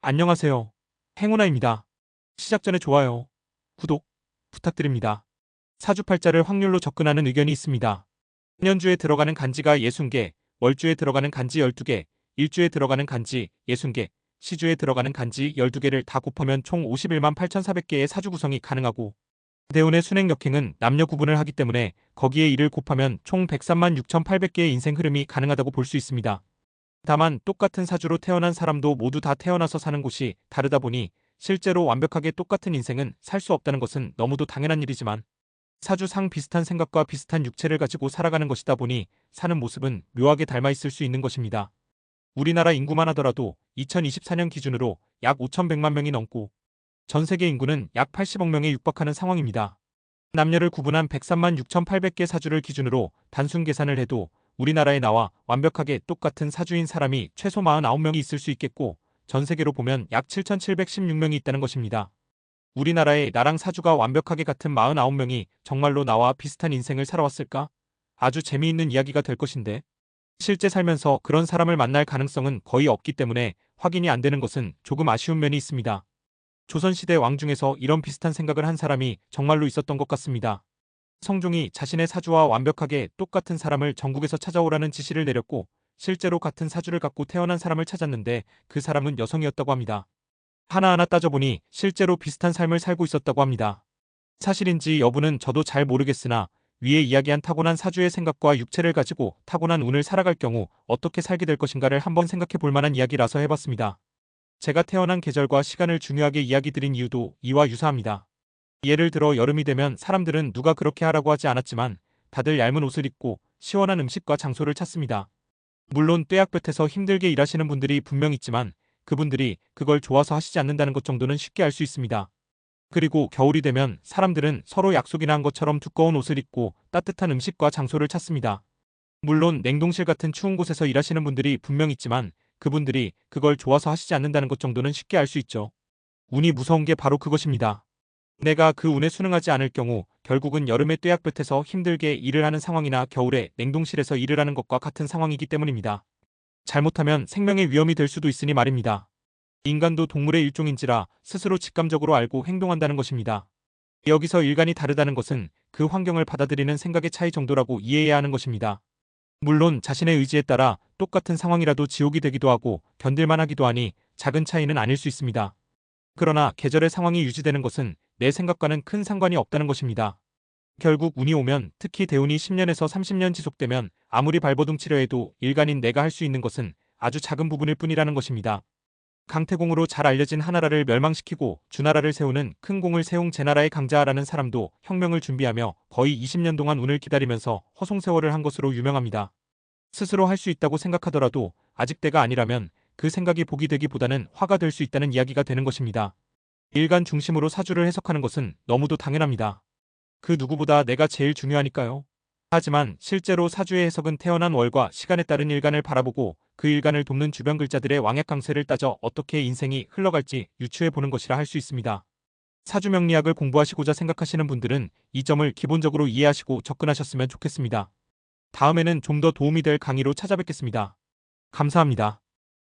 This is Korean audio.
안녕하세요. 행운아입니다. 시작 전에 좋아요, 구독 부탁드립니다. 사주팔자를 확률로 접근하는 의견이 있습니다. 년주에 들어가는 간지가 60개, 월주에 들어가는 간지 12개, 일주에 들어가는 간지 60개, 시주에 들어가는 간지 12개를 다 곱하면 총 51만 8,400개의 사주 구성이 가능하고, 대운의 순행 역행은 남녀 구분을 하기 때문에 거기에 이를 곱하면 총 103만 6,800개의 인생 흐름이 가능하다고 볼 수 있습니다. 다만 똑같은 사주로 태어난 사람도 모두 다 태어나서 사는 곳이 다르다 보니 실제로 완벽하게 똑같은 인생은 살 수 없다는 것은 너무도 당연한 일이지만, 사주상 비슷한 생각과 비슷한 육체를 가지고 살아가는 것이다 보니 사는 모습은 묘하게 닮아 있을 수 있는 것입니다. 우리나라 인구만 하더라도 2024년 기준으로 약 5,100만 명이 넘고 전 세계 인구는 약 80억 명에 육박하는 상황입니다. 남녀를 구분한 103만 6,800개 사주를 기준으로 단순 계산을 해도 우리나라에 나와 완벽하게 똑같은 사주인 사람이 최소 49명이 있을 수 있겠고, 전 세계로 보면 약 7,716명이 있다는 것입니다. 우리나라에 나랑 사주가 완벽하게 같은 49명이 정말로 나와 비슷한 인생을 살아왔을까? 아주 재미있는 이야기가 될 것인데, 실제 살면서 그런 사람을 만날 가능성은 거의 없기 때문에 확인이 안 되는 것은 조금 아쉬운 면이 있습니다. 조선시대 왕 중에서 이런 비슷한 생각을 한 사람이 정말로 있었던 것 같습니다. 성종이 자신의 사주와 완벽하게 똑같은 사람을 전국에서 찾아오라는 지시를 내렸고, 실제로 같은 사주를 갖고 태어난 사람을 찾았는데 그 사람은 여성이었다고 합니다. 하나하나 따져보니 실제로 비슷한 삶을 살고 있었다고 합니다. 사실인지 여부는 저도 잘 모르겠으나, 위에 이야기한 타고난 사주의 생각과 육체를 가지고 타고난 운을 살아갈 경우 어떻게 살게 될 것인가를 한번 생각해 볼 만한 이야기라서 해봤습니다. 제가 태어난 계절과 시간을 중요하게 이야기 드린 이유도 이와 유사합니다. 예를 들어 여름이 되면 사람들은 누가 그렇게 하라고 하지 않았지만 다들 얇은 옷을 입고 시원한 음식과 장소를 찾습니다. 물론 뙤약볕에서 힘들게 일하시는 분들이 분명 있지만 그분들이 그걸 좋아서 하시지 않는다는 것 정도는 쉽게 알 수 있습니다. 그리고 겨울이 되면 사람들은 서로 약속이나 한 것처럼 두꺼운 옷을 입고 따뜻한 음식과 장소를 찾습니다. 물론 냉동실 같은 추운 곳에서 일하시는 분들이 분명 있지만 그분들이 그걸 좋아서 하시지 않는다는 것 정도는 쉽게 알 수 있죠. 운이 무서운 게 바로 그것입니다. 내가 그 운에 순응하지 않을 경우 결국은 여름에 뙤약볕에서 힘들게 일을 하는 상황이나 겨울에 냉동실에서 일을 하는 것과 같은 상황이기 때문입니다. 잘못하면 생명의 위험이 될 수도 있으니 말입니다. 인간도 동물의 일종인지라 스스로 직감적으로 알고 행동한다는 것입니다. 여기서 일간이 다르다는 것은 그 환경을 받아들이는 생각의 차이 정도라고 이해해야 하는 것입니다. 물론 자신의 의지에 따라 똑같은 상황이라도 지옥이 되기도 하고 견딜만 하기도 하니 작은 차이는 아닐 수 있습니다. 그러나 계절의 상황이 유지되는 것은 내 생각과는 큰 상관이 없다는 것입니다. 결국 운이 오면, 특히 대운이 10년에서 30년 지속되면 아무리 발버둥 치려 해도 일간인 내가 할 수 있는 것은 아주 작은 부분일 뿐이라는 것입니다. 강태공으로 잘 알려진 하나라를 멸망시키고 주나라를 세우는 큰 공을 세운 제나라의 강자라는 사람도 혁명을 준비하며 거의 20년 동안 운을 기다리면서 허송세월을 한 것으로 유명합니다. 스스로 할 수 있다고 생각하더라도 아직 때가 아니라면 그 생각이 복이 되기보다는 화가 될 수 있다는 이야기가 되는 것입니다. 일간 중심으로 사주를 해석하는 것은 너무도 당연합니다. 그 누구보다 내가 제일 중요하니까요. 하지만 실제로 사주의 해석은 태어난 월과 시간에 따른 일간을 바라보고 그 일간을 돕는 주변 글자들의 왕약강세를 따져 어떻게 인생이 흘러갈지 유추해 보는 것이라 할 수 있습니다. 사주명리학을 공부하시고자 생각하시는 분들은 이 점을 기본적으로 이해하시고 접근하셨으면 좋겠습니다. 다음에는 좀 더 도움이 될 강의로 찾아뵙겠습니다. 감사합니다.